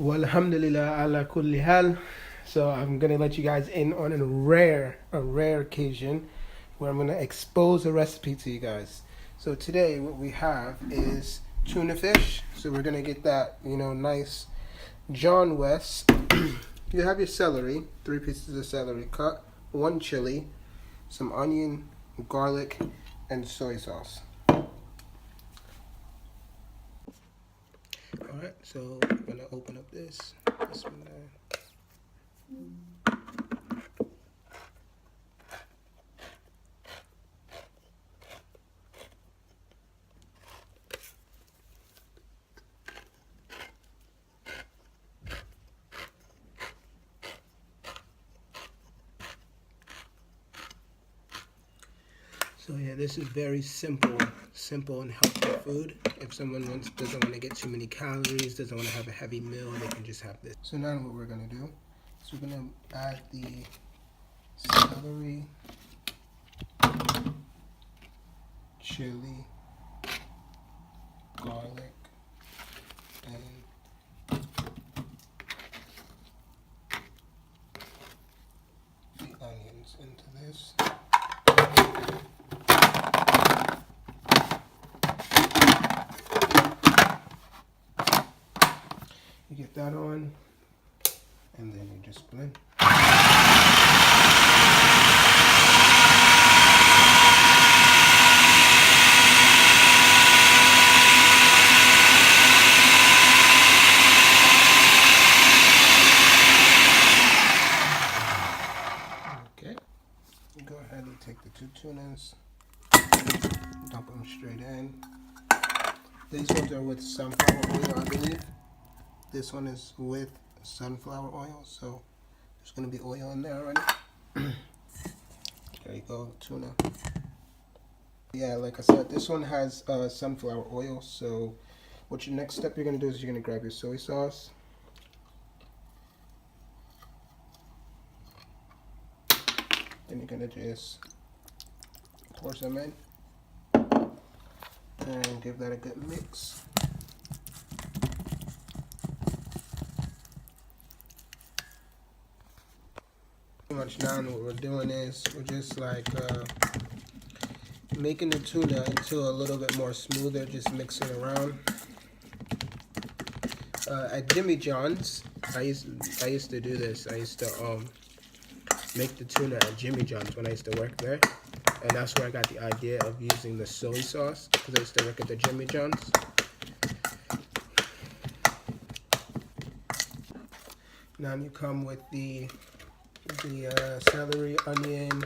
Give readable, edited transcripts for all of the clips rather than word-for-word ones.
Walhamdulillah ala kulli hal. So I'm gonna let you guys in on a rare occasion where I'm gonna expose a recipe to you guys. So today what we have is tuna fish. So we're gonna get that, nice John West. You have your celery, 3 pieces of celery cut, 1 chili, some onion, garlic, and soy sauce. Alright, so I'm gonna open up this. So yeah, this is very simple and healthy food. If someone doesn't want to get too many calories, doesn't want to have a heavy meal, they can just have this. So now what we're gonna do is we're gonna add the celery, chili, garlic, and the onions into this. You get that on, and then you just blend. Okay, go ahead and take the 2 tunas, dump them straight in. These ones are with sunflower oil, I believe. This one is with sunflower oil, so there's going to be oil in there already. There you go, tuna. Yeah, like I said, this one has sunflower oil, so what your next step you're going to do is you're going to grab your soy sauce. Then you're going to just pour some in and give that a good mix. Pretty much now what we're doing is we're just like making the tuna until a little bit more smoother, just mixing around. At Jimmy John's, I used to do this. I used to make the tuna at Jimmy John's when I used to work there, and that's where I got the idea of using the soy sauce, because I used to work at the Jimmy John's. Now you come with the celery onion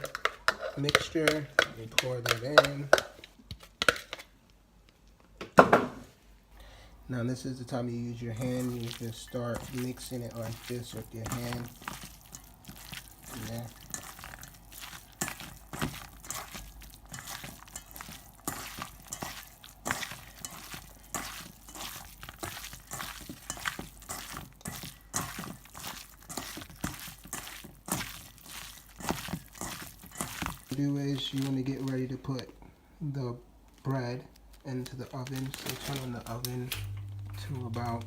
mixture. You pour that in. Now this is the time you use your hand. You just start mixing it like this with your hand. Yeah. What you do is you want to get ready to put the bread into the oven. So turn on the oven to about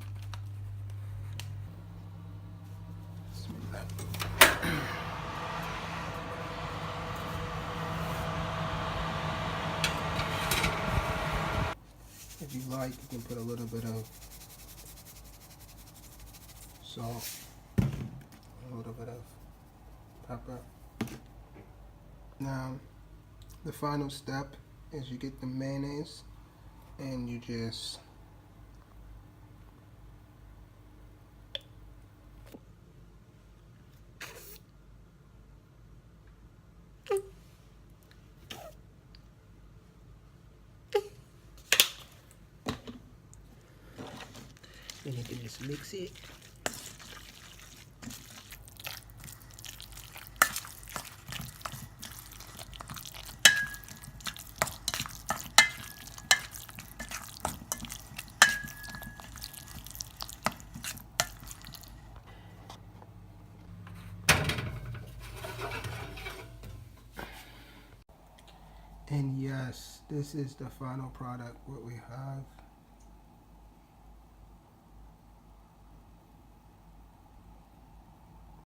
if you like, you can put a little bit of salt, a little bit of pepper. Now, the final step is you get the mayonnaise and you just you can just mix it. And yes, this is the final product, what we have.